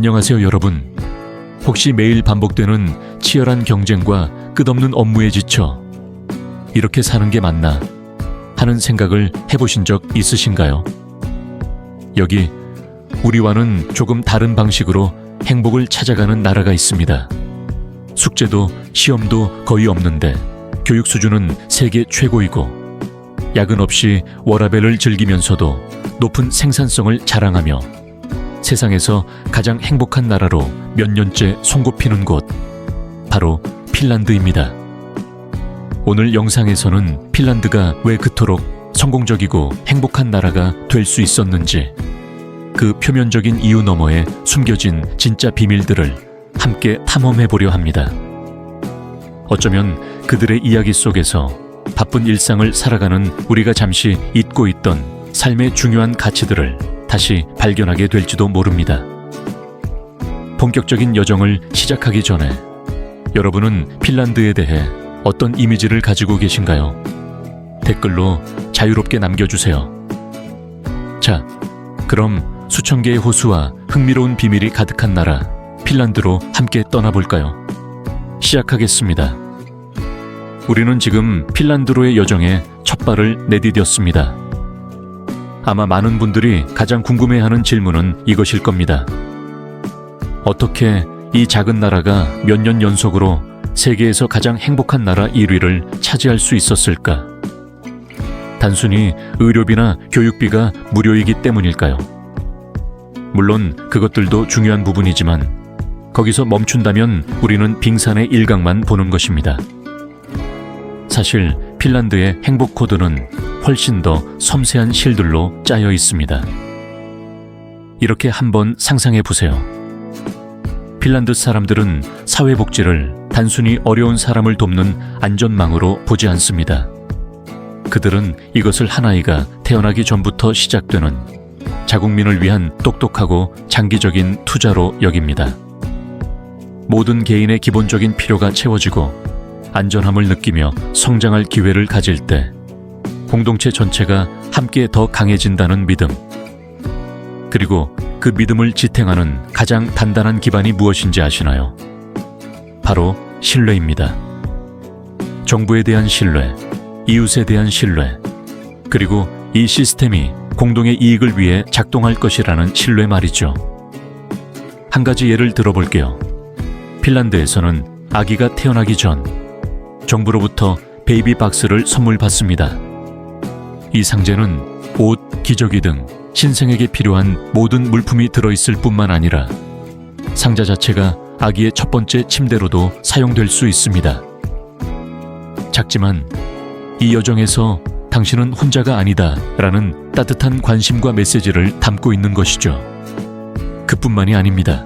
안녕하세요, 여러분. 혹시 매일 반복되는 치열한 경쟁과 끝없는 업무에 지쳐 이렇게 사는 게 맞나 하는 생각을 해보신 적 있으신가요? 여기 우리와는 조금 다른 방식으로 행복을 찾아가는 나라가 있습니다. 숙제도 시험도 거의 없는데 교육 수준은 세계 최고이고 야근 없이 워라밸을 즐기면서도 높은 생산성을 자랑하며 세상에서 가장 행복한 나라로 몇 년째 손꼽히는 곳, 바로 핀란드입니다. 오늘 영상에서는 핀란드가 왜 그토록 성공적이고 행복한 나라가 될 수 있었는지, 그 표면적인 이유 너머에 숨겨진 진짜 비밀들을 함께 탐험해보려 합니다. 어쩌면 그들의 이야기 속에서 바쁜 일상을 살아가는 우리가 잠시 잊고 있던 삶의 중요한 가치들을 다시 발견하게 될지도 모릅니다. 본격적인 여정을 시작하기 전에 여러분은 핀란드에 대해 어떤 이미지를 가지고 계신가요? 댓글로 자유롭게 남겨주세요. 자, 그럼 수천 개의 호수와 흥미로운 비밀이 가득한 나라 핀란드로 함께 떠나볼까요? 시작하겠습니다. 우리는 지금 핀란드로의 여정에 첫 발을 내디뎠습니다. 아마 많은 분들이 가장 궁금해하는 질문은 이것일 겁니다. 어떻게 이 작은 나라가 몇 년 연속으로 세계에서 가장 행복한 나라 1위를 차지할 수 있었을까? 단순히 의료비나 교육비가 무료이기 때문일까요? 물론 그것들도 중요한 부분이지만 거기서 멈춘다면 우리는 빙산의 일각만 보는 것입니다. 사실 핀란드의 행복 코드는 훨씬 더 섬세한 실들로 짜여 있습니다. 이렇게 한번 상상해 보세요. 핀란드 사람들은 사회복지를 단순히 어려운 사람을 돕는 안전망으로 보지 않습니다. 그들은 이것을 한 아이가 태어나기 전부터 시작되는 자국민을 위한 똑똑하고 장기적인 투자로 여깁니다. 모든 개인의 기본적인 필요가 채워지고 안전함을 느끼며 성장할 기회를 가질 때 공동체 전체가 함께 더 강해진다는 믿음. 그리고 그 믿음을 지탱하는 가장 단단한 기반이 무엇인지 아시나요? 바로 신뢰입니다. 정부에 대한 신뢰, 이웃에 대한 신뢰, 그리고 이 시스템이 공동의 이익을 위해 작동할 것이라는 신뢰 말이죠. 한 가지 예를 들어볼게요. 핀란드에서는 아기가 태어나기 전 정부로부터 베이비 박스를 선물 받습니다. 이 상자는 옷, 기저귀 등 신생에게 필요한 모든 물품이 들어있을 뿐만 아니라 상자 자체가 아기의 첫 번째 침대로도 사용될 수 있습니다. 작지만 이 여정에서 당신은 혼자가 아니다 라는 따뜻한 관심과 메시지를 담고 있는 것이죠. 그뿐만이 아닙니다.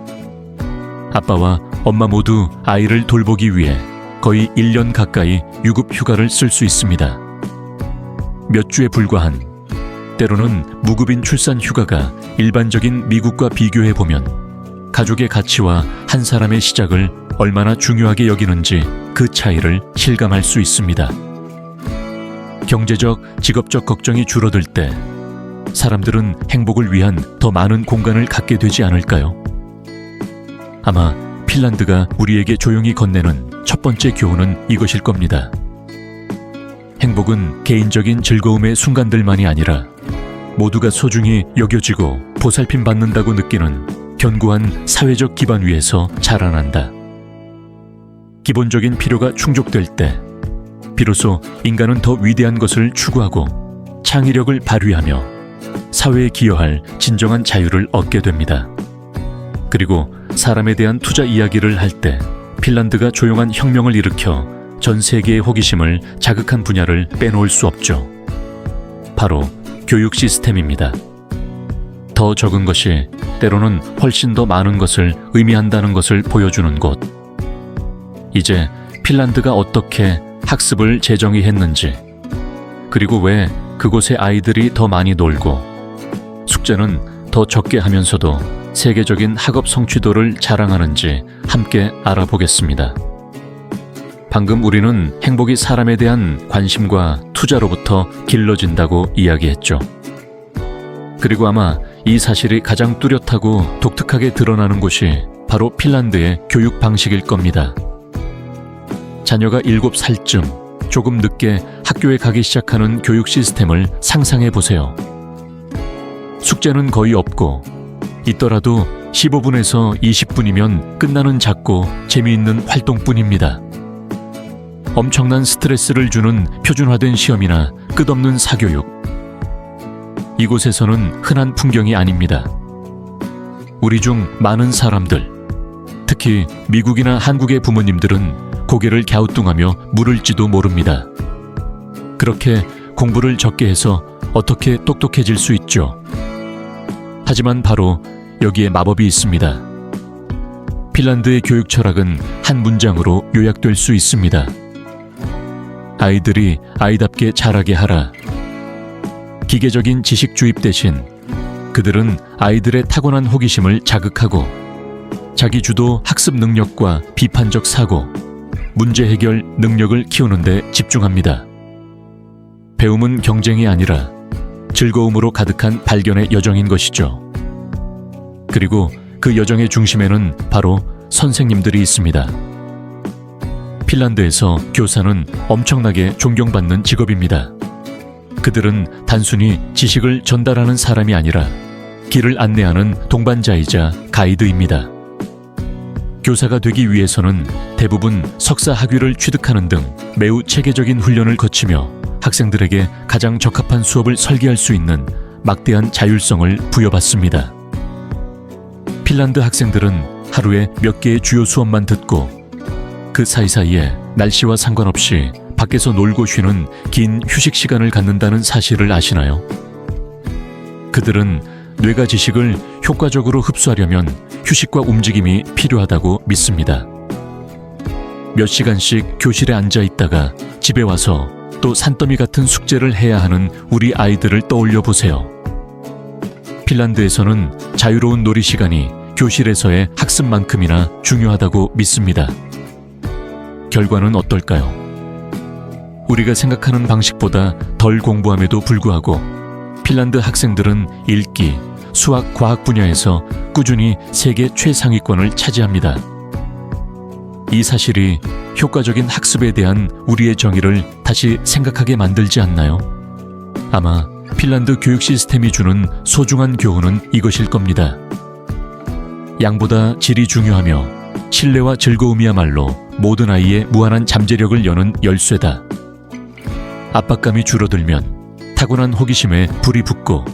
아빠와 엄마 모두 아이를 돌보기 위해 거의 1년 가까이 유급 휴가를 쓸 수 있습니다. 몇 주에 불과한, 때로는 무급인 출산 휴가가 일반적인 미국과 비교해보면 가족의 가치와 한 사람의 시작을 얼마나 중요하게 여기는지 그 차이를 실감할 수 있습니다. 경제적, 직업적 걱정이 줄어들 때 사람들은 행복을 위한 더 많은 공간을 갖게 되지 않을까요? 아마 핀란드가 우리에게 조용히 건네는 첫 번째 교훈은 이것일 겁니다. 행복은 개인적인 즐거움의 순간들만이 아니라 모두가 소중히 여겨지고 보살핌 받는다고 느끼는 견고한 사회적 기반 위에서 자라난다. 기본적인 필요가 충족될 때 비로소 인간은 더 위대한 것을 추구하고 창의력을 발휘하며 사회에 기여할 진정한 자유를 얻게 됩니다. 그리고 사람에 대한 투자 이야기를 할 때 핀란드가 조용한 혁명을 일으켜 전 세계의 호기심을 자극한 분야를 빼놓을 수 없죠. 바로 교육 시스템입니다. 더 적은 것이 때로는 훨씬 더 많은 것을 의미한다는 것을 보여주는 곳. 이제 핀란드가 어떻게 학습을 재정의했는지, 그리고 왜 그곳의 아이들이 더 많이 놀고 숙제는 더 적게 하면서도 세계적인 학업 성취도를 자랑하는지 함께 알아보겠습니다. 방금 우리는 행복이 사람에 대한 관심과 투자로부터 길러진다고 이야기했죠. 그리고 아마 이 사실이 가장 뚜렷하고 독특하게 드러나는 곳이 바로 핀란드의 교육 방식일 겁니다. 자녀가 7살쯤 조금 늦게 학교에 가기 시작하는 교육 시스템을 상상해 보세요. 숙제는 거의 없고 있더라도 15분에서 20분이면 끝나는 작고 재미있는 활동뿐입니다. 엄청난 스트레스를 주는 표준화된 시험이나 끝없는 사교육. 이곳에서는 흔한 풍경이 아닙니다. 우리 중 많은 사람들, 특히 미국이나 한국의 부모님들은 고개를 갸우뚱하며 물을지도 모릅니다. 그렇게 공부를 적게 해서 어떻게 똑똑해질 수 있죠? 하지만 바로 여기에 마법이 있습니다. 핀란드의 교육 철학은 한 문장으로 요약될 수 있습니다. 아이들이 아이답게 자라게 하라. 기계적인 지식 주입 대신 그들은 아이들의 타고난 호기심을 자극하고 자기 주도 학습 능력과 비판적 사고, 문제 해결 능력을 키우는 데 집중합니다. 배움은 경쟁이 아니라 즐거움으로 가득한 발견의 여정인 것이죠. 그리고 그 여정의 중심에는 바로 선생님들이 있습니다. 핀란드에서 교사는 엄청나게 존경받는 직업입니다. 그들은 단순히 지식을 전달하는 사람이 아니라 길을 안내하는 동반자이자 가이드입니다. 교사가 되기 위해서는 대부분 석사 학위를 취득하는 등 매우 체계적인 훈련을 거치며 학생들에게 가장 적합한 수업을 설계할 수 있는 막대한 자율성을 부여받습니다. 핀란드 학생들은 하루에 몇 개의 주요 수업만 듣고 그 사이사이에 날씨와 상관없이 밖에서 놀고 쉬는 긴 휴식 시간을 갖는다는 사실을 아시나요? 그들은 뇌가 지식을 효과적으로 흡수하려면 휴식과 움직임이 필요하다고 믿습니다. 몇 시간씩 교실에 앉아 있다가 집에 와서 또 산더미 같은 숙제를 해야 하는 우리 아이들을 떠올려 보세요. 핀란드에서는 자유로운 놀이 시간이 교실에서의 학습만큼이나 중요하다고 믿습니다. 결과는 어떨까요? 우리가 생각하는 방식보다 덜 공부함에도 불구하고 핀란드 학생들은 읽기, 수학, 과학 분야에서 꾸준히 세계 최상위권을 차지합니다. 이 사실이 효과적인 학습에 대한 우리의 정의를 다시 생각하게 만들지 않나요? 아마 핀란드 교육 시스템이 주는 소중한 교훈은 이것일 겁니다. 양보다 질이 중요하며 신뢰와 즐거움이야말로 모든 아이의 무한한 잠재력을 여는 열쇠다. 압박감이 줄어들면 타고난 호기심에 불이 붙고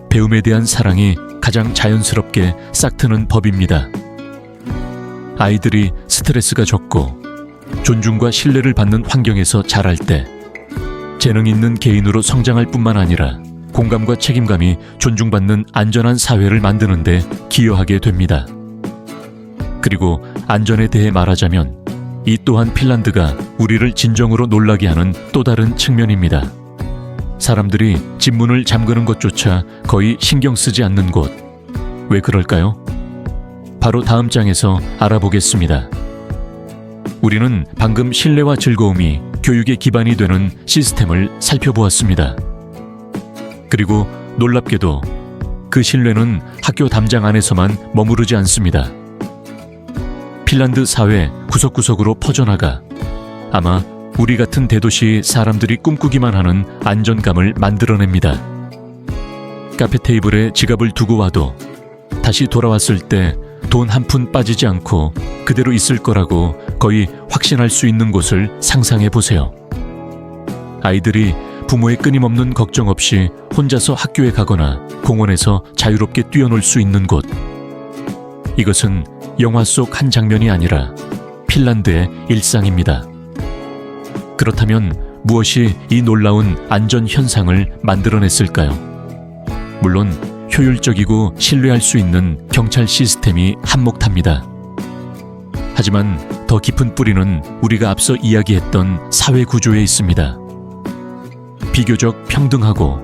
배움에 대한 사랑이 가장 자연스럽게 싹트는 법입니다. 아이들이 스트레스가 적고 존중과 신뢰를 받는 환경에서 자랄 때 재능 있는 개인으로 성장할 뿐만 아니라 공감과 책임감이 존중받는 안전한 사회를 만드는 데 기여하게 됩니다. 그리고 안전에 대해 말하자면 이 또한 핀란드가 우리를 진정으로 놀라게 하는 또 다른 측면입니다. 사람들이 집문을 잠그는 것조차 거의 신경 쓰지 않는 곳. 왜 그럴까요? 바로 다음 장에서 알아보겠습니다. 우리는 방금 신뢰와 즐거움이 교육의 기반이 되는 시스템을 살펴보았습니다. 그리고 놀랍게도 그 신뢰는 학교 담장 안에서만 머무르지 않습니다. 핀란드 사회 구석구석으로 퍼져나가 아마 우리 같은 대도시 사람들이 꿈꾸기만 하는 안전감을 만들어냅니다. 카페 테이블에 지갑을 두고 와도 다시 돌아왔을 때 돈 한 푼 빠지지 않고 그대로 있을 거라고 거의 확신할 수 있는 곳을 상상해 보세요. 아이들이 부모의 끊임없는 걱정 없이 혼자서 학교에 가거나 공원에서 자유롭게 뛰어놀 수 있는 곳. 이것은 영화 속 한 장면이 아니라 핀란드의 일상입니다. 그렇다면 무엇이 이 놀라운 안전 현상을 만들어냈을까요? 물론 효율적이고 신뢰할 수 있는 경찰 시스템이 한몫합니다. 하지만 더 깊은 뿌리는 우리가 앞서 이야기했던 사회 구조에 있습니다. 비교적 평등하고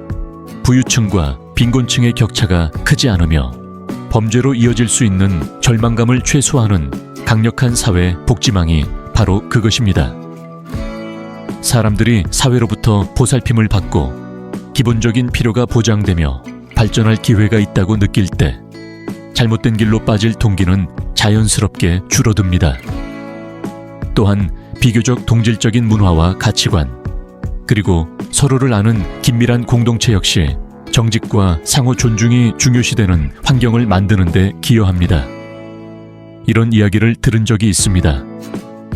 부유층과 빈곤층의 격차가 크지 않으며 범죄로 이어질 수 있는 절망감을 최소화하는 강력한 사회 복지망이 바로 그것입니다. 사람들이 사회로부터 보살핌을 받고 기본적인 필요가 보장되며 발전할 기회가 있다고 느낄 때 잘못된 길로 빠질 동기는 자연스럽게 줄어듭니다. 또한 비교적 동질적인 문화와 가치관, 그리고 서로를 아는 긴밀한 공동체 역시 정직과 상호 존중이 중요시되는 환경을 만드는 데 기여합니다. 이런 이야기를 들은 적이 있습니다.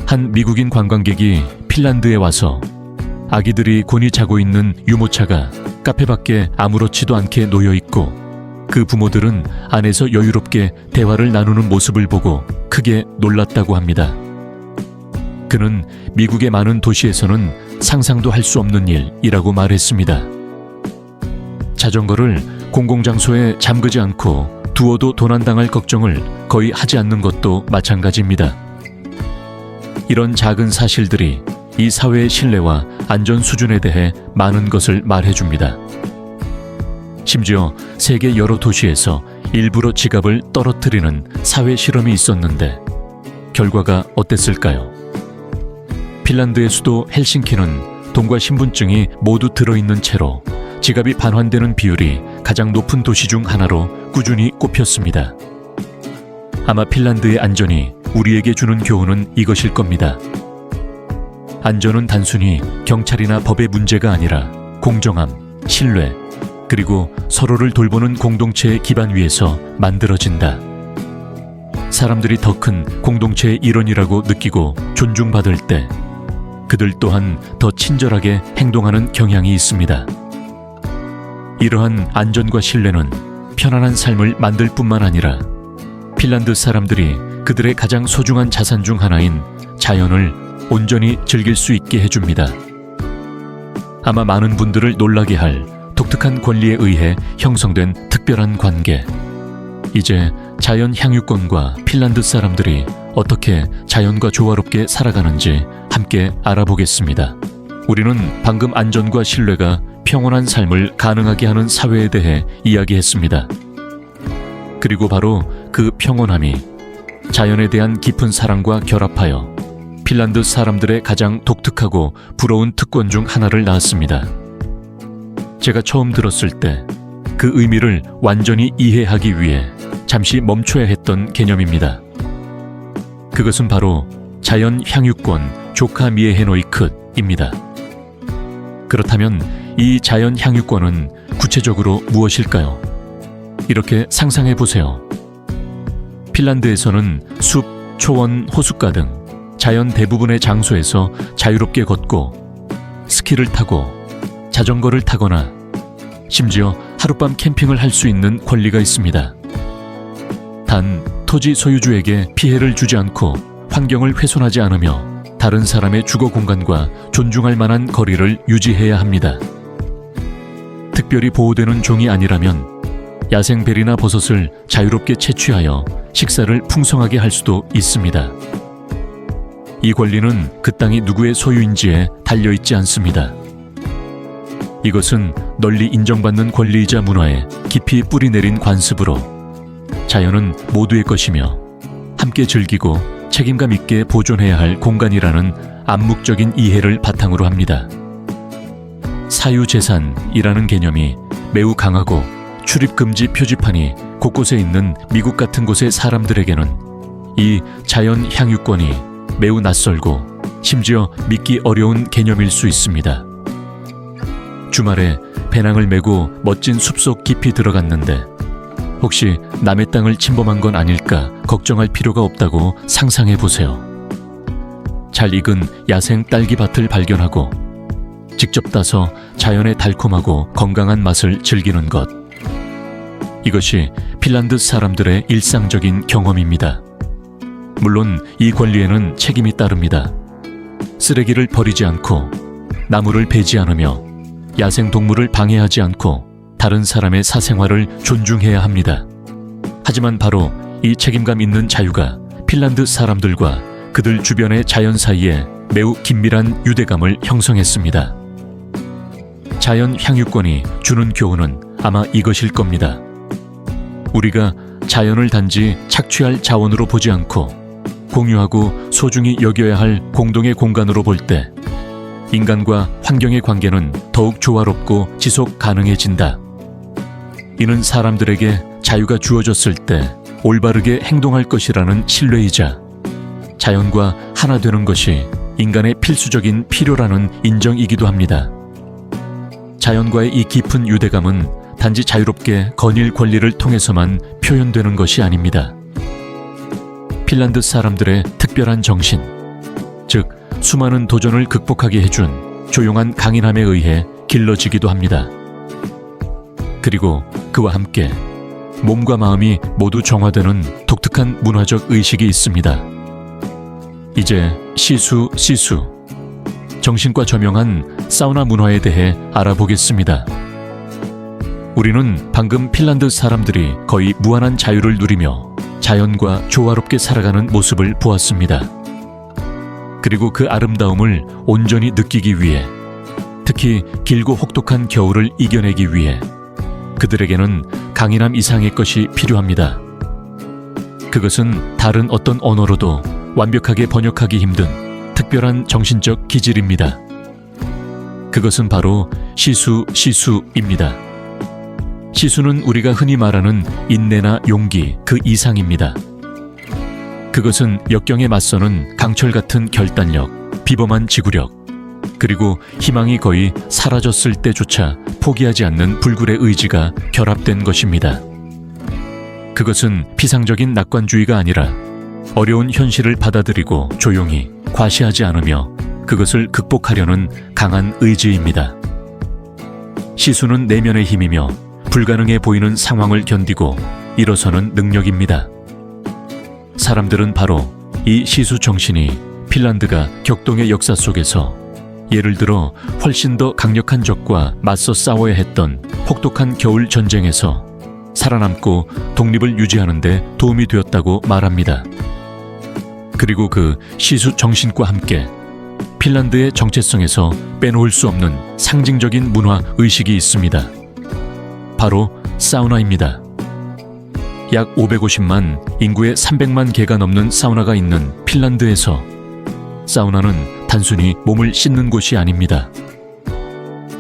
한 미국인 관광객이 핀란드에 와서 아기들이 곤히 자고 있는 유모차가 카페 밖에 아무렇지도 않게 놓여 있고 그 부모들은 안에서 여유롭게 대화를 나누는 모습을 보고 크게 놀랐다고 합니다. 그는 미국의 많은 도시에서는 상상도 할 수 없는 일이라고 말했습니다. 자전거를 공공장소에 잠그지 않고 두어도 도난당할 걱정을 거의 하지 않는 것도 마찬가지입니다. 이런 작은 사실들이 이 사회의 신뢰와 안전 수준에 대해 많은 것을 말해줍니다. 심지어 세계 여러 도시에서 일부러 지갑을 떨어뜨리는 사회 실험이 있었는데 결과가 어땠을까요? 핀란드의 수도 헬싱키는 돈과 신분증이 모두 들어있는 채로 지갑이 반환되는 비율이 가장 높은 도시 중 하나로 꾸준히 꼽혔습니다. 아마 핀란드의 안전이 우리에게 주는 교훈은 이것일 겁니다. 안전은 단순히 경찰이나 법의 문제가 아니라 공정함, 신뢰, 그리고 서로를 돌보는 공동체의 기반 위에서 만들어진다. 사람들이 더 큰 공동체의 일원이라고 느끼고 존중받을 때 그들 또한 더 친절하게 행동하는 경향이 있습니다. 이러한 안전과 신뢰는 편안한 삶을 만들 뿐만 아니라 핀란드 사람들이 그들의 가장 소중한 자산 중 하나인 자연을 온전히 즐길 수 있게 해줍니다. 아마 많은 분들을 놀라게 할 독특한 권리에 의해 형성된 특별한 관계. 이제 자연 향유권과 핀란드 사람들이 어떻게 자연과 조화롭게 살아가는지 함께 알아보겠습니다. 우리는 방금 안전과 신뢰가 평온한 삶을 가능하게 하는 사회에 대해 이야기했습니다. 그리고 바로 그 평온함이 자연에 대한 깊은 사랑과 결합하여 핀란드 사람들의 가장 독특하고 부러운 특권 중 하나를 낳았습니다. 제가 처음 들었을 때 그 의미를 완전히 이해하기 위해 잠시 멈춰야 했던 개념입니다. 그것은 바로 자연 향유권 조카 미에헤노이크입니다. 그렇다면 이 자연 향유권은 구체적으로 무엇일까요? 이렇게 상상해 보세요. 핀란드에서는 숲, 초원, 호숫가 등 자연 대부분의 장소에서 자유롭게 걷고 스키를 타고 자전거를 타거나 심지어 하룻밤 캠핑을 할 수 있는 권리가 있습니다. 단 토지 소유주에게 피해를 주지 않고 환경을 훼손하지 않으며 다른 사람의 주거 공간과 존중할 만한 거리를 유지해야 합니다. 특별히 보호되는 종이 아니라면 야생베리나 버섯을 자유롭게 채취하여 식사를 풍성하게 할 수도 있습니다. 이 권리는 그 땅이 누구의 소유인지에 달려있지 않습니다. 이것은 널리 인정받는 권리이자 문화에 깊이 뿌리내린 관습으로 자연은 모두의 것이며 함께 즐기고 책임감 있게 보존해야 할 공간이라는 암묵적인 이해를 바탕으로 합니다. 사유재산이라는 개념이 매우 강하고 출입금지 표지판이 곳곳에 있는 미국 같은 곳의 사람들에게는 이 자연 향유권이 매우 낯설고 심지어 믿기 어려운 개념일 수 있습니다. 주말에 배낭을 메고 멋진 숲속 깊이 들어갔는데 혹시 남의 땅을 침범한 건 아닐까 걱정할 필요가 없다고 상상해 보세요. 잘 익은 야생 딸기밭을 발견하고 직접 따서 자연의 달콤하고 건강한 맛을 즐기는 것. 이것이 핀란드 사람들의 일상적인 경험입니다. 물론 이 권리에는 책임이 따릅니다. 쓰레기를 버리지 않고 나무를 베지 않으며 야생동물을 방해하지 않고 다른 사람의 사생활을 존중해야 합니다. 하지만 바로 이 책임감 있는 자유가 핀란드 사람들과 그들 주변의 자연 사이에 매우 긴밀한 유대감을 형성했습니다. 자연 향유권이 주는 교훈은 아마 이것일 겁니다. 우리가 자연을 단지 착취할 자원으로 보지 않고 공유하고 소중히 여겨야 할 공동의 공간으로 볼 때 인간과 환경의 관계는 더욱 조화롭고 지속 가능해진다. 이는 사람들에게 자유가 주어졌을 때 올바르게 행동할 것이라는 신뢰이자 자연과 하나 되는 것이 인간의 필수적인 필요라는 인정이기도 합니다. 자연과의 이 깊은 유대감은 단지 자유롭게 거닐 권리를 통해서만 표현되는 것이 아닙니다. 핀란드 사람들의 특별한 정신, 즉 수많은 도전을 극복하게 해준 조용한 강인함에 의해 길러지기도 합니다. 그리고 그와 함께 몸과 마음이 모두 정화되는 독특한 문화적 의식이 있습니다. 이제 시수, 정신과 저명한 사우나 문화에 대해 알아보겠습니다. 우리는 방금 핀란드 사람들이 거의 무한한 자유를 누리며 자연과 조화롭게 살아가는 모습을 보았습니다. 그리고 그 아름다움을 온전히 느끼기 위해, 특히 길고 혹독한 겨울을 이겨내기 위해 그들에게는 강인함 이상의 것이 필요합니다. 그것은 다른 어떤 언어로도 완벽하게 번역하기 힘든 특별한 정신적 기질입니다. 그것은 바로 시수입니다. 시수는 우리가 흔히 말하는 인내나 용기 그 이상입니다. 그것은 역경에 맞서는 강철 같은 결단력, 비범한 지구력, 그리고 희망이 거의 사라졌을 때조차 포기하지 않는 불굴의 의지가 결합된 것입니다. 그것은 피상적인 낙관주의가 아니라 어려운 현실을 받아들이고 조용히 과시하지 않으며 그것을 극복하려는 강한 의지입니다. 시수는 내면의 힘이며 불가능해 보이는 상황을 견디고 일어서는 능력입니다. 사람들은 바로 이 시수 정신이 핀란드가 격동의 역사 속에서 예를 들어 훨씬 더 강력한 적과 맞서 싸워야 했던 혹독한 겨울 전쟁에서 살아남고 독립을 유지하는 데 도움이 되었다고 말합니다. 그리고 그 시수 정신과 함께 핀란드의 정체성에서 빼놓을 수 없는 상징적인 문화 의식이 있습니다. 바로 사우나입니다. 약 550만, 인구의 300만 개가 넘는 사우나가 있는 핀란드에서 사우나는 단순히 몸을 씻는 곳이 아닙니다.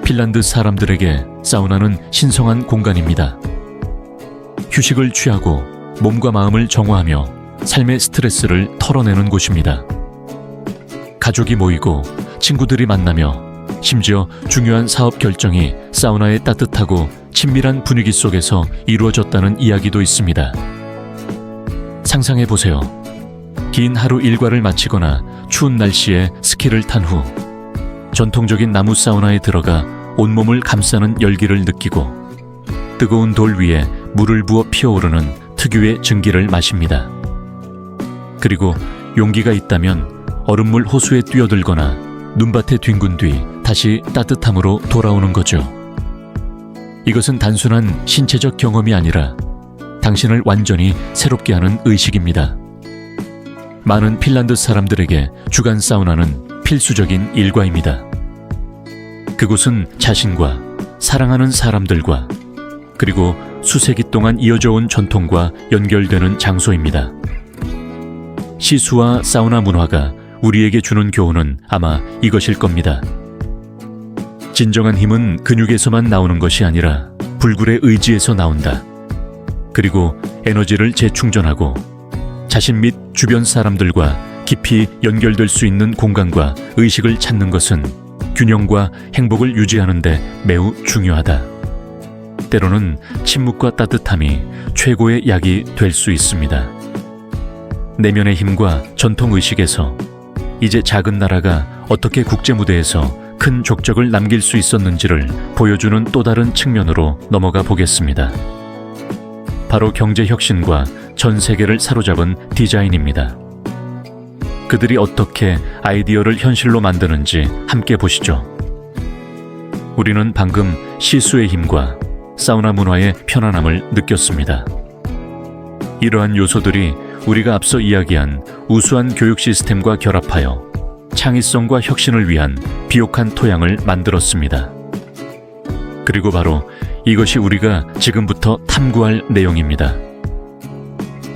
핀란드 사람들에게 사우나는 신성한 공간입니다. 휴식을 취하고 몸과 마음을 정화하며 삶의 스트레스를 털어내는 곳입니다. 가족이 모이고 친구들이 만나며 심지어 중요한 사업 결정이 사우나의 따뜻하고 친밀한 분위기 속에서 이루어졌다는 이야기도 있습니다. 상상해보세요. 긴 하루 일과를 마치거나 추운 날씨에 스키를 탄 후 전통적인 나무 사우나에 들어가 온몸을 감싸는 열기를 느끼고 뜨거운 돌 위에 물을 부어 피어오르는 특유의 증기를 마십니다. 그리고 용기가 있다면 얼음물 호수에 뛰어들거나 눈밭에 뒹군 뒤 다시 따뜻함으로 돌아오는 거죠. 이것은 단순한 신체적 경험이 아니라 당신을 완전히 새롭게 하는 의식입니다. 많은 핀란드 사람들에게 주간 사우나는 필수적인 일과입니다. 그곳은 자신과 사랑하는 사람들과 그리고 수세기 동안 이어져 온 전통과 연결되는 장소입니다. 시수와 사우나 문화가 우리에게 주는 교훈은 아마 이것일 겁니다. 진정한 힘은 근육에서만 나오는 것이 아니라 불굴의 의지에서 나온다. 그리고 에너지를 재충전하고 자신 및 주변 사람들과 깊이 연결될 수 있는 공간과 의식을 찾는 것은 균형과 행복을 유지하는 데 매우 중요하다. 때로는 침묵과 따뜻함이 최고의 약이 될 수 있습니다. 내면의 힘과 전통의식에서 이제 작은 나라가 어떻게 국제무대에서 큰 족적을 남길 수 있었는지를 보여주는 또 다른 측면으로 넘어가 보겠습니다. 바로 경제혁신과 전 세계를 사로잡은 디자인입니다. 그들이 어떻게 아이디어를 현실로 만드는지 함께 보시죠. 우리는 방금 시수의 힘과 사우나 문화의 편안함을 느꼈습니다. 이러한 요소들이 우리가 앞서 이야기한 우수한 교육 시스템과 결합하여 창의성과 혁신을 위한 비옥한 토양을 만들었습니다. 그리고 바로 이것이 우리가 지금부터 탐구할 내용입니다.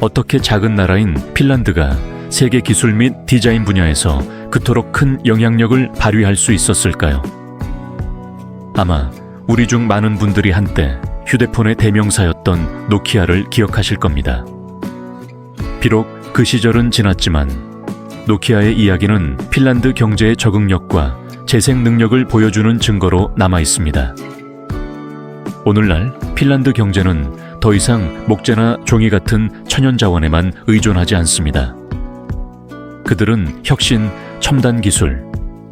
어떻게 작은 나라인 핀란드가 세계 기술 및 디자인 분야에서 그토록 큰 영향력을 발휘할 수 있었을까요? 아마 우리 중 많은 분들이 한때 휴대폰의 대명사였던 노키아를 기억하실 겁니다. 비록 그 시절은 지났지만 노키아의 이야기는 핀란드 경제의 적응력과 재생 능력을 보여주는 증거로 남아 있습니다. 오늘날 핀란드 경제는 더 이상 목재나 종이 같은 천연자원에만 의존하지 않습니다. 그들은 혁신, 첨단 기술,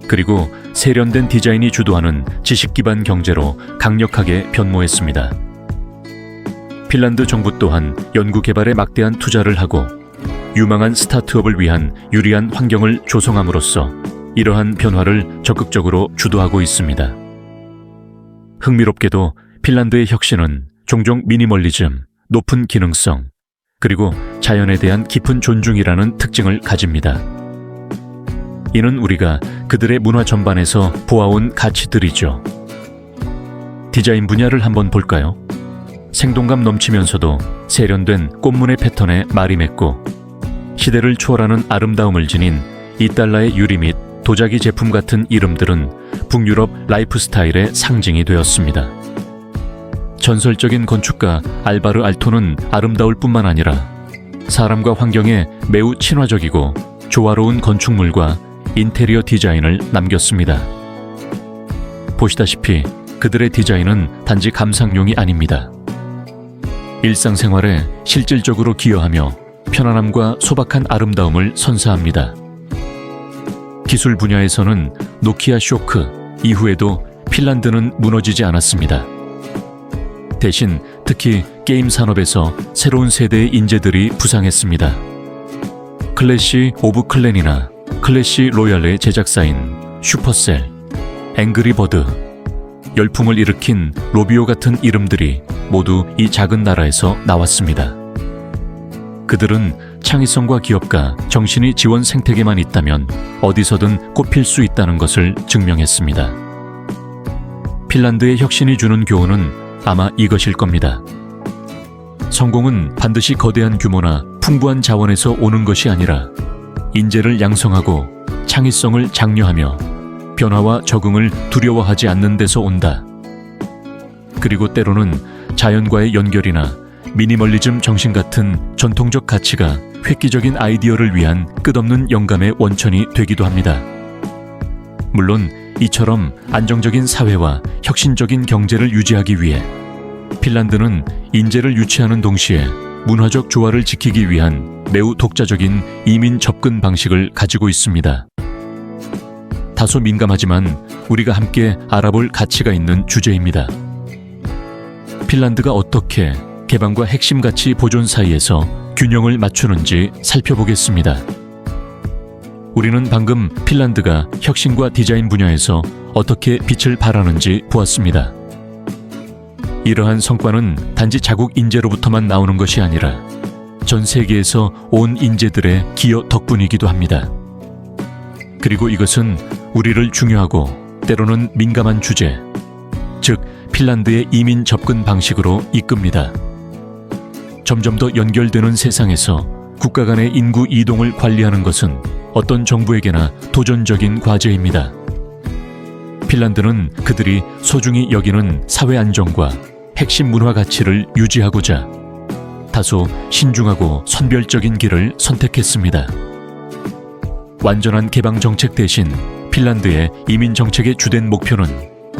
그리고 세련된 디자인이 주도하는 지식 기반 경제로 강력하게 변모했습니다. 핀란드 정부 또한 연구 개발에 막대한 투자를 하고 유망한 스타트업을 위한 유리한 환경을 조성함으로써 이러한 변화를 적극적으로 주도하고 있습니다. 흥미롭게도 핀란드의 혁신은 종종 미니멀리즘, 높은 기능성, 그리고 자연에 대한 깊은 존중이라는 특징을 가집니다. 이는 우리가 그들의 문화 전반에서 보아온 가치들이죠. 디자인 분야를 한번 볼까요? 생동감 넘치면서도 세련된 꽃무늬 패턴에 말이 맺고 시대를 초월하는 아름다움을 지닌 이달라의 유리 및 도자기 제품 같은 이름들은 북유럽 라이프 스타일의 상징이 되었습니다. 전설적인 건축가 알바르 알토는 아름다울 뿐만 아니라 사람과 환경에 매우 친화적이고 조화로운 건축물과 인테리어 디자인을 남겼습니다. 보시다시피 그들의 디자인은 단지 감상용이 아닙니다. 일상생활에 실질적으로 기여하며 편안함과 소박한 아름다움을 선사합니다. 기술 분야에서는 노키아 쇼크 이후에도 핀란드는 무너지지 않았습니다. 대신 특히 게임 산업에서 새로운 세대의 인재들이 부상했습니다. 클래시 오브 클랜이나 클래시 로얄의 제작사인 슈퍼셀, 앵그리 버드, 열풍을 일으킨 로비오 같은 이름들이 모두 이 작은 나라에서 나왔습니다. 그들은 창의성과 기업가, 정신이 지원 생태계만 있다면 어디서든 꼽힐 수 있다는 것을 증명했습니다. 핀란드의 혁신이 주는 교훈은 아마 이것일 겁니다. 성공은 반드시 거대한 규모나 풍부한 자원에서 오는 것이 아니라 인재를 양성하고 창의성을 장려하며 변화와 적응을 두려워하지 않는 데서 온다. 그리고 때로는 자연과의 연결이나 미니멀리즘 정신 같은 전통적 가치가 획기적인 아이디어를 위한 끝없는 영감의 원천이 되기도 합니다. 물론 이처럼 안정적인 사회와 혁신적인 경제를 유지하기 위해 핀란드는 인재를 유치하는 동시에 문화적 조화를 지키기 위한 매우 독자적인 이민 접근 방식을 가지고 있습니다. 다소 민감하지만 우리가 함께 알아볼 가치가 있는 주제입니다. 핀란드가 어떻게 개방과 핵심 가치 보존 사이에서 균형을 맞추는지 살펴보겠습니다. 우리는 방금 핀란드가 혁신과 디자인 분야에서 어떻게 빛을 발하는지 보았습니다. 이러한 성과는 단지 자국 인재로부터만 나오는 것이 아니라 전 세계에서 온 인재들의 기여 덕분이기도 합니다. 그리고 이것은 우리를 중요하고 때로는 민감한 주제, 즉 핀란드의 이민 접근 방식으로 이끕니다. 점점 더 연결되는 세상에서 국가 간의 인구 이동을 관리하는 것은 어떤 정부에게나 도전적인 과제입니다. 핀란드는 그들이 소중히 여기는 사회 안정과 핵심 문화 가치를 유지하고자 다소 신중하고 선별적인 길을 선택했습니다. 완전한 개방 정책 대신 핀란드의 이민 정책의 주된 목표는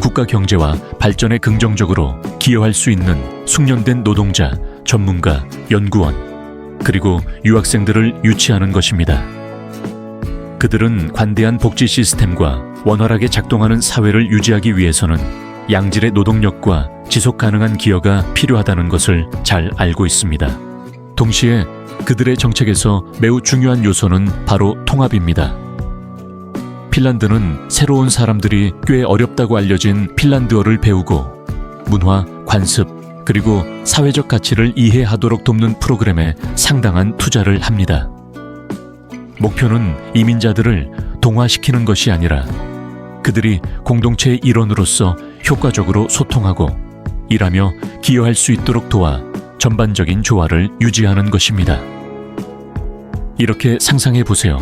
국가 경제와 발전에 긍정적으로 기여할 수 있는 숙련된 노동자, 전문가, 연구원, 그리고 유학생들을 유치하는 것입니다. 그들은 관대한 복지 시스템과 원활하게 작동하는 사회를 유지하기 위해서는 양질의 노동력과 지속 가능한 기여가 필요하다는 것을 잘 알고 있습니다. 동시에 그들의 정책에서 매우 중요한 요소는 바로 통합입니다. 핀란드는 새로운 사람들이 꽤 어렵다고 알려진 핀란드어를 배우고 문화, 관습, 그리고 사회적 가치를 이해하도록 돕는 프로그램에 상당한 투자를 합니다. 목표는 이민자들을 동화시키는 것이 아니라 그들이 공동체의 일원으로서 효과적으로 소통하고 일하며 기여할 수 있도록 도와 전반적인 조화를 유지하는 것입니다. 이렇게 상상해 보세요.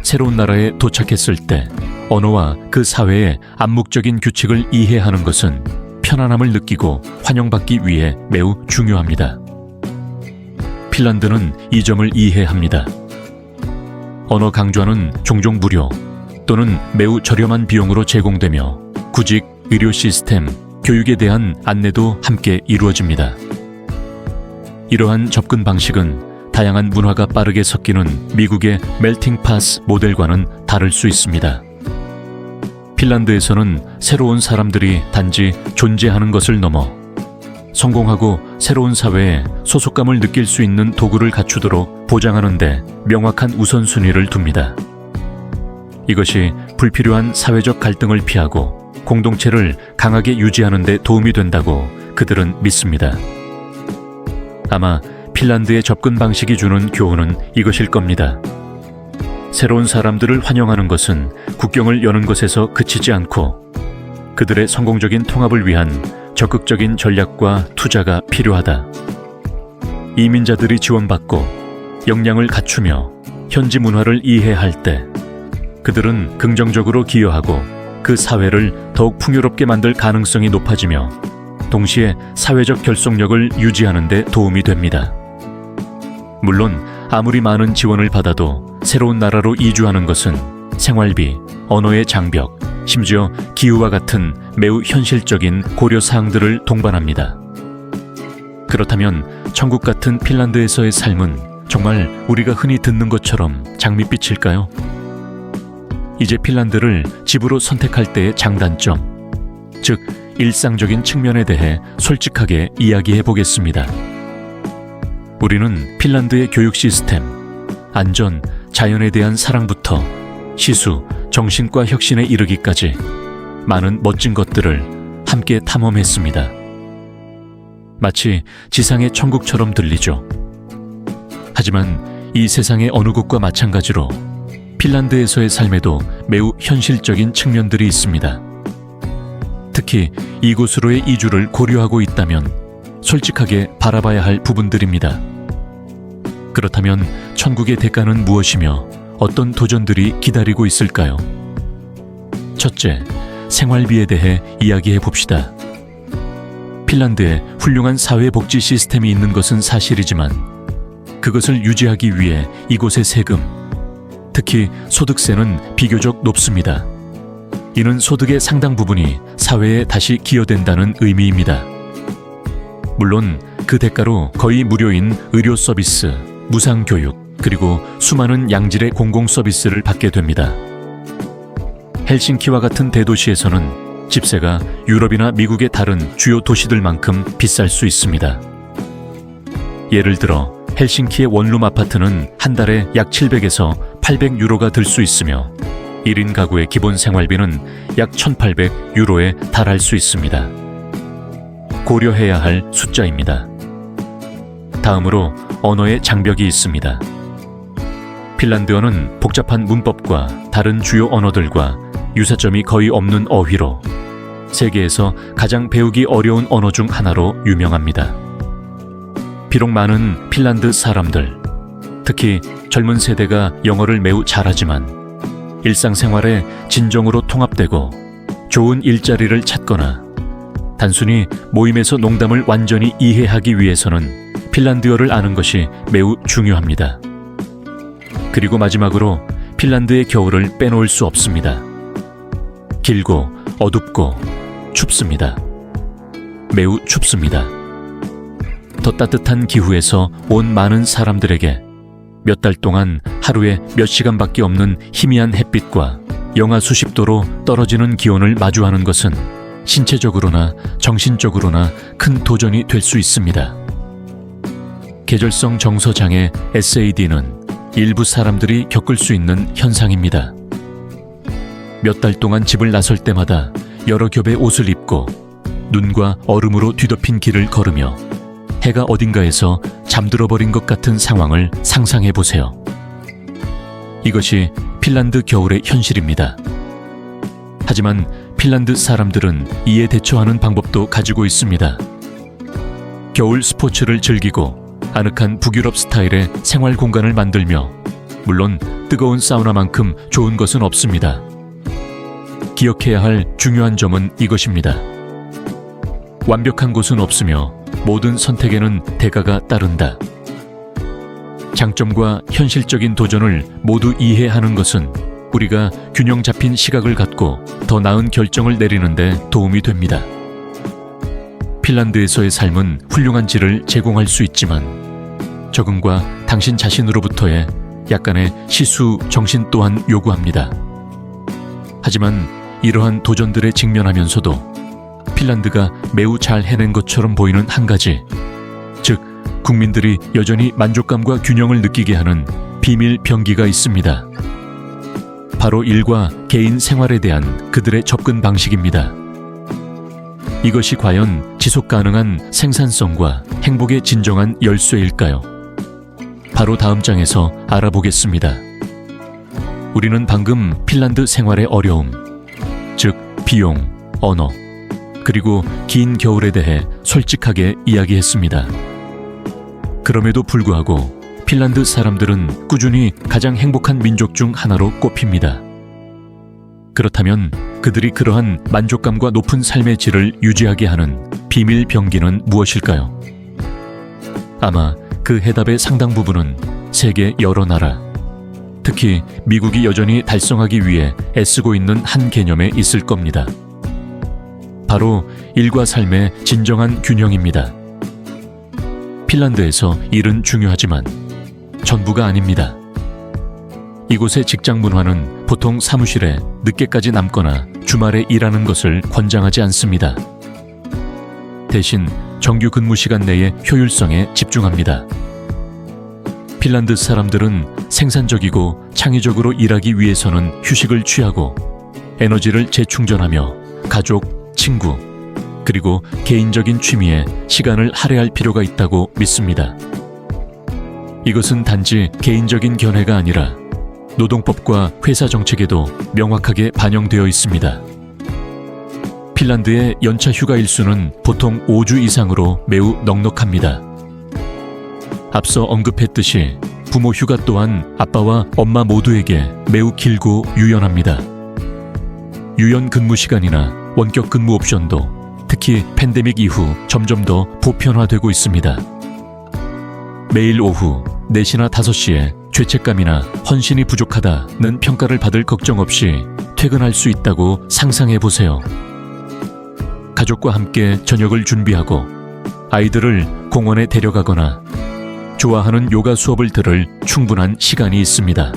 새로운 나라에 도착했을 때 언어와 그 사회의 암묵적인 규칙을 이해하는 것은 편안함을 느끼고 환영받기 위해 매우 중요합니다. 핀란드는 이 점을 이해합니다. 언어 강좌는 종종 무료 또는 매우 저렴한 비용으로 제공되며 구직, 의료 시스템, 교육에 대한 안내도 함께 이루어집니다. 이러한 접근 방식은 다양한 문화가 빠르게 섞이는 미국의 멜팅 파스 모델과는 다를 수 있습니다. 핀란드에서는 새로운 사람들이 단지 존재하는 것을 넘어 성공하고 새로운 사회에 소속감을 느낄 수 있는 도구를 갖추도록 보장하는 데 명확한 우선순위를 둡니다. 이것이 불필요한 사회적 갈등을 피하고 공동체를 강하게 유지하는 데 도움이 된다고 그들은 믿습니다. 아마 핀란드의 접근 방식이 주는 교훈은 이것일 겁니다. 새로운 사람들을 환영하는 것은 국경을 여는 것에서 그치지 않고 그들의 성공적인 통합을 위한 적극적인 전략과 투자가 필요하다. 이민자들이 지원받고 역량을 갖추며 현지 문화를 이해할 때 그들은 긍정적으로 기여하고 그 사회를 더욱 풍요롭게 만들 가능성이 높아지며 동시에 사회적 결속력을 유지하는 데 도움이 됩니다. 물론 아무리 많은 지원을 받아도 새로운 나라로 이주하는 것은 생활비, 언어의 장벽, 심지어 기후와 같은 매우 현실적인 고려사항들을 동반합니다. 그렇다면 천국 같은 핀란드에서의 삶은 정말 우리가 흔히 듣는 것처럼 장밋빛일까요? 이제 핀란드를 집으로 선택할 때의 장단점, 즉 일상적인 측면에 대해 솔직하게 이야기해 보겠습니다. 우리는 핀란드의 교육 시스템, 안전, 자연에 대한 사랑부터 시수, 정신과 혁신에 이르기까지 많은 멋진 것들을 함께 탐험했습니다. 마치 지상의 천국처럼 들리죠. 하지만 이 세상의 어느 곳과 마찬가지로 핀란드에서의 삶에도 매우 현실적인 측면들이 있습니다. 특히 이곳으로의 이주를 고려하고 있다면 솔직하게 바라봐야 할 부분들입니다. 그렇다면 천국의 대가는 무엇이며 어떤 도전들이 기다리고 있을까요? 첫째, 생활비에 대해 이야기해 봅시다. 핀란드에 훌륭한 사회복지 시스템이 있는 것은 사실이지만 그것을 유지하기 위해 이곳의 세금, 특히 소득세는 비교적 높습니다. 이는 소득의 상당 부분이 사회에 다시 기여된다는 의미입니다. 물론 그 대가로 거의 무료인 의료 서비스, 무상 교육, 그리고 수많은 양질의 공공 서비스를 받게 됩니다. 헬싱키와 같은 대도시에서는 집세가 유럽이나 미국의 다른 주요 도시들만큼 비쌀 수 있습니다. 예를 들어 헬싱키의 원룸 아파트는 한 달에 약 700에서 800유로가 들 수 있으며 1인 가구의 기본 생활비는 약 1,800유로에 달할 수 있습니다. 고려해야 할 숫자입니다. 다음으로 언어의 장벽이 있습니다. 핀란드어는 복잡한 문법과 다른 주요 언어들과 유사점이 거의 없는 어휘로 세계에서 가장 배우기 어려운 언어 중 하나로 유명합니다. 비록 많은 핀란드 사람들, 특히 젊은 세대가 영어를 매우 잘하지만 일상생활에 진정으로 통합되고 좋은 일자리를 찾거나 단순히 모임에서 농담을 완전히 이해하기 위해서는 핀란드어를 아는 것이 매우 중요합니다. 그리고 마지막으로 핀란드의 겨울을 빼놓을 수 없습니다. 길고 어둡고 춥습니다. 매우 춥습니다. 더 따뜻한 기후에서 온 많은 사람들에게 몇 달 동안 하루에 몇 시간밖에 없는 희미한 햇빛과 영하 수십 도로 떨어지는 기온을 마주하는 것은 신체적으로나 정신적으로나 큰 도전이 될 수 있습니다. 계절성 정서장애 SAD는 일부 사람들이 겪을 수 있는 현상입니다. 몇 달 동안 집을 나설 때마다 여러 겹의 옷을 입고 눈과 얼음으로 뒤덮인 길을 걸으며 해가 어딘가에서 잠들어 버린 것 같은 상황을 상상해 보세요. 이것이 핀란드 겨울의 현실입니다. 하지만 핀란드 사람들은 이에 대처하는 방법도 가지고 있습니다. 겨울 스포츠를 즐기고 아늑한 북유럽 스타일의 생활 공간을 만들며 물론 뜨거운 사우나만큼 좋은 것은 없습니다. 기억해야 할 중요한 점은 이것입니다. 완벽한 곳은 없으며 모든 선택에는 대가가 따른다. 장점과 현실적인 도전을 모두 이해하는 것은 우리가 균형 잡힌 시각을 갖고 더 나은 결정을 내리는 데 도움이 됩니다. 핀란드에서의 삶은 훌륭한 질을 제공할 수 있지만 적응과 당신 자신으로부터의 약간의 시수 정신 또한 요구합니다. 하지만 이러한 도전들에 직면하면서도 핀란드가 매우 잘 해낸 것처럼 보이는 한 가지, 즉 국민들이 여전히 만족감과 균형을 느끼게 하는 비밀 병기가 있습니다. 바로 일과 개인 생활에 대한 그들의 접근 방식입니다. 이것이 과연 지속 가능한 생산성과 행복의 진정한 열쇠일까요? 바로 다음 장에서 알아보겠습니다. 우리는 방금 핀란드 생활의 어려움, 즉 비용, 언어, 그리고 긴 겨울에 대해 솔직하게 이야기했습니다. 그럼에도 불구하고 핀란드 사람들은 꾸준히 가장 행복한 민족 중 하나로 꼽힙니다. 그렇다면 그들이 그러한 만족감과 높은 삶의 질을 유지하게 하는 비밀 병기는 무엇일까요? 아마 그 해답의 상당 부분은 세계 여러 나라, 특히 미국이 여전히 달성하기 위해 애쓰고 있는 한 개념에 있을 겁니다. 바로 일과 삶의 진정한 균형입니다. 핀란드에서 일은 중요하지만 전부가 아닙니다. 이곳의 직장 문화는 보통 사무실에 늦게까지 남거나 주말에 일하는 것을 권장하지 않습니다. 대신 정규 근무 시간 내의 효율성에 집중합니다. 핀란드 사람들은 생산적이고 창의적으로 일하기 위해서는 휴식을 취하고 에너지를 재충전하며 가족, 친구, 그리고 개인적인 취미에 시간을 할애할 필요가 있다고 믿습니다. 이것은 단지 개인적인 견해가 아니라 노동법과 회사 정책에도 명확하게 반영되어 있습니다. 핀란드의 연차 휴가 일수는 보통 5주 이상으로 매우 넉넉합니다. 앞서 언급했듯이 부모 휴가 또한 아빠와 엄마 모두에게 매우 길고 유연합니다. 유연 근무 시간이나 원격 근무 옵션도 특히 팬데믹 이후 점점 더 보편화되고 있습니다. 매일 오후 4시나 5시에 죄책감이나 헌신이 부족하다는 평가를 받을 걱정 없이 퇴근할 수 있다고 상상해 보세요. 가족과 함께 저녁을 준비하고 아이들을 공원에 데려가거나 좋아하는 요가 수업을 들을 충분한 시간이 있습니다.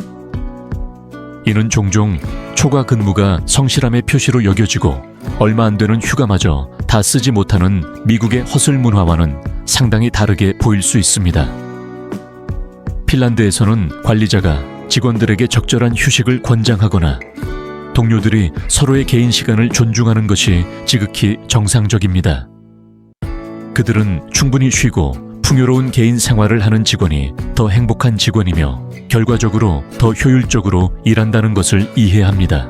이는 종종 초과 근무가 성실함의 표시로 여겨지고 얼마 안 되는 휴가마저 다 쓰지 못하는 미국의 허슬 문화와는 상당히 다르게 보일 수 있습니다. 핀란드에서는 관리자가 직원들에게 적절한 휴식을 권장하거나 동료들이 서로의 개인 시간을 존중하는 것이 지극히 정상적입니다. 그들은 충분히 쉬고 풍요로운 개인 생활을 하는 직원이 더 행복한 직원이며 결과적으로 더 효율적으로 일한다는 것을 이해합니다.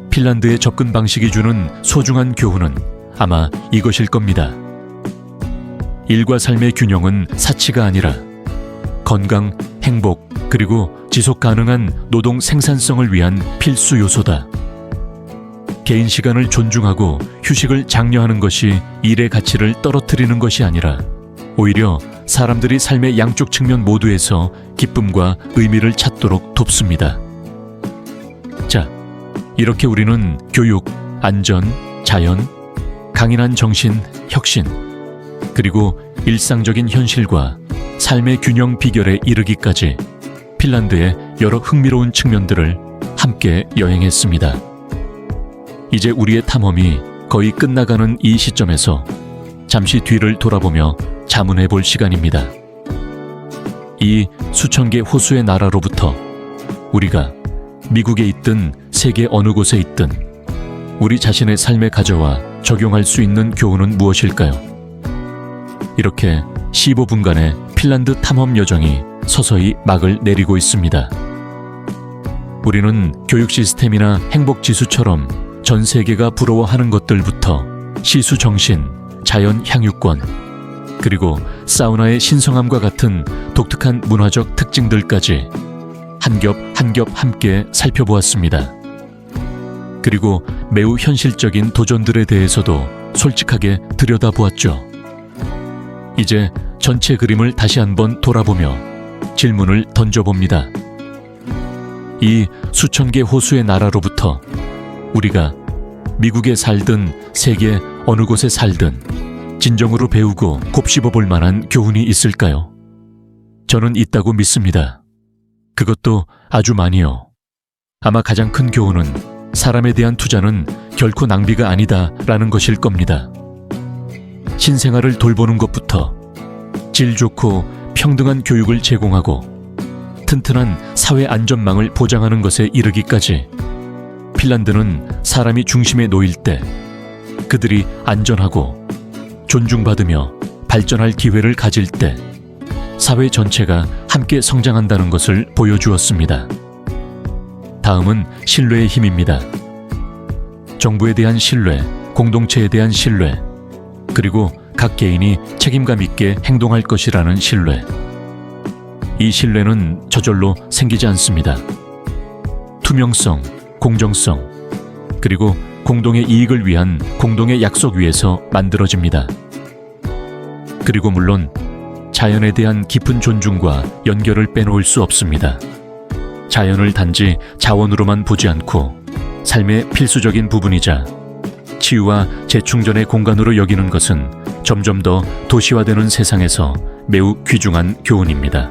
핀란드의 접근 방식이 주는 소중한 교훈은 아마 이것일 겁니다. 일과 삶의 균형은 사치가 아니라 건강, 행복, 그리고 지속 가능한 노동 생산성을 위한 필수 요소다. 개인 시간을 존중하고 휴식을 장려하는 것이 일의 가치를 떨어뜨리는 것이 아니라 오히려 사람들이 삶의 양쪽 측면 모두에서 기쁨과 의미를 찾도록 돕습니다. 자, 이렇게 우리는 교육, 안전, 자연, 강인한 정신, 혁신, 그리고 일상적인 현실과 삶의 균형 비결에 이르기까지 핀란드의 여러 흥미로운 측면들을 함께 여행했습니다. 이제 우리의 탐험이 거의 끝나가는 이 시점에서 잠시 뒤를 돌아보며 자문해 볼 시간입니다. 이 수천 개 호수의 나라로부터 우리가 미국에 있든 세계 어느 곳에 있든 우리 자신의 삶에 가져와 적용할 수 있는 교훈은 무엇일까요? 이렇게 15분간의 핀란드 탐험 여정이 서서히 막을 내리고 있습니다. 우리는 교육 시스템이나 행복 지수처럼 전 세계가 부러워하는 것들부터 시수 정신, 자연 향유권, 그리고 사우나의 신성함과 같은 독특한 문화적 특징들까지 한 겹 한 겹 함께 살펴보았습니다. 그리고 매우 현실적인 도전들에 대해서도 솔직하게 들여다보았죠. 이제 전체 그림을 다시 한번 돌아보며 질문을 던져봅니다. 이 수천 개 호수의 나라로부터 우리가 미국에 살든 세계 어느 곳에 살든 진정으로 배우고 곱씹어 볼 만한 교훈이 있을까요? 저는 있다고 믿습니다. 그것도 아주 많이요. 아마 가장 큰 교훈은 사람에 대한 투자는 결코 낭비가 아니다라는 것일 겁니다. 신생아를 돌보는 것부터 질 좋고 평등한 교육을 제공하고 튼튼한 사회 안전망을 보장하는 것에 이르기까지 핀란드는 사람이 중심에 놓일 때 그들이 안전하고 존중받으며 발전할 기회를 가질 때 사회 전체가 함께 성장한다는 것을 보여주었습니다. 다음은 신뢰의 힘입니다. 정부에 대한 신뢰, 공동체에 대한 신뢰, 그리고 각 개인이 책임감 있게 행동할 것이라는 신뢰. 이 신뢰는 저절로 생기지 않습니다. 투명성, 공정성, 그리고 공동의 이익을 위한 공동의 약속 위에서 만들어집니다. 그리고 물론 자연에 대한 깊은 존중과 연결을 빼놓을 수 없습니다. 자연을 단지 자원으로만 보지 않고 삶의 필수적인 부분이자 치유와 재충전의 공간으로 여기는 것은 점점 더 도시화되는 세상에서 매우 귀중한 교훈입니다.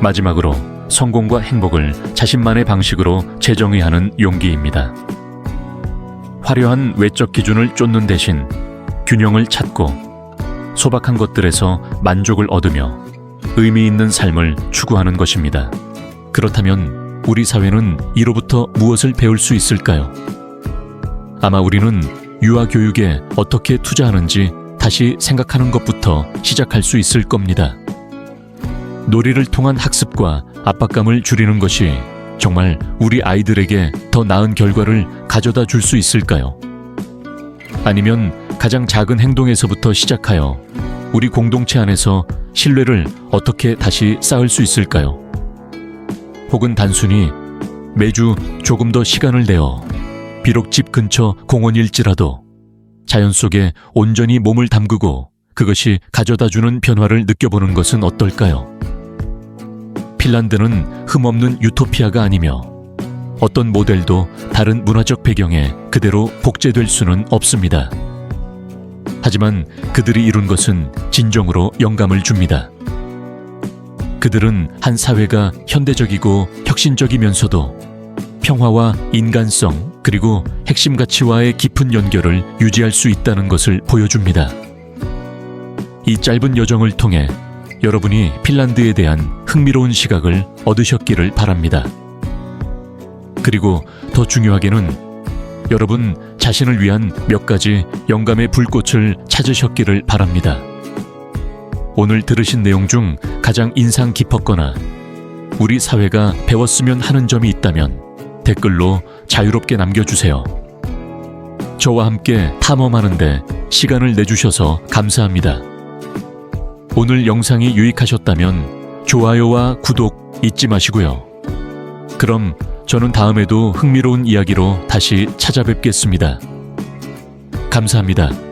마지막으로 성공과 행복을 자신만의 방식으로 재정의하는 용기입니다. 화려한 외적 기준을 쫓는 대신 균형을 찾고 소박한 것들에서 만족을 얻으며 의미 있는 삶을 추구하는 것입니다. 그렇다면 우리 사회는 이로부터 무엇을 배울 수 있을까요? 아마 우리는 유아 교육에 어떻게 투자하는지 다시 생각하는 것부터 시작할 수 있을 겁니다. 놀이를 통한 학습과 압박감을 줄이는 것이 정말 우리 아이들에게 더 나은 결과를 가져다 줄 수 있을까요? 아니면 가장 작은 행동에서부터 시작하여 우리 공동체 안에서 신뢰를 어떻게 다시 쌓을 수 있을까요? 혹은 단순히 매주 조금 더 시간을 내어 비록 집 근처 공원일지라도 자연 속에 온전히 몸을 담그고 그것이 가져다주는 변화를 느껴보는 것은 어떨까요? 핀란드는 흠없는 유토피아가 아니며 어떤 모델도 다른 문화적 배경에 그대로 복제될 수는 없습니다. 하지만 그들이 이룬 것은 진정으로 영감을 줍니다. 그들은 한 사회가 현대적이고 혁신적이면서도 평화와 인간성 그리고 핵심 가치와의 깊은 연결을 유지할 수 있다는 것을 보여줍니다. 이 짧은 여정을 통해 여러분이 핀란드에 대한 흥미로운 시각을 얻으셨기를 바랍니다. 그리고 더 중요하게는 여러분 자신을 위한 몇 가지 영감의 불꽃을 찾으셨기를 바랍니다. 오늘 들으신 내용 중 가장 인상 깊었거나 우리 사회가 배웠으면 하는 점이 있다면 댓글로 자유롭게 남겨주세요. 저와 함께 탐험하는데 시간을 내주셔서 감사합니다. 오늘 영상이 유익하셨다면 좋아요와 구독 잊지 마시고요. 그럼 저는 다음에도 흥미로운 이야기로 다시 찾아뵙겠습니다. 감사합니다.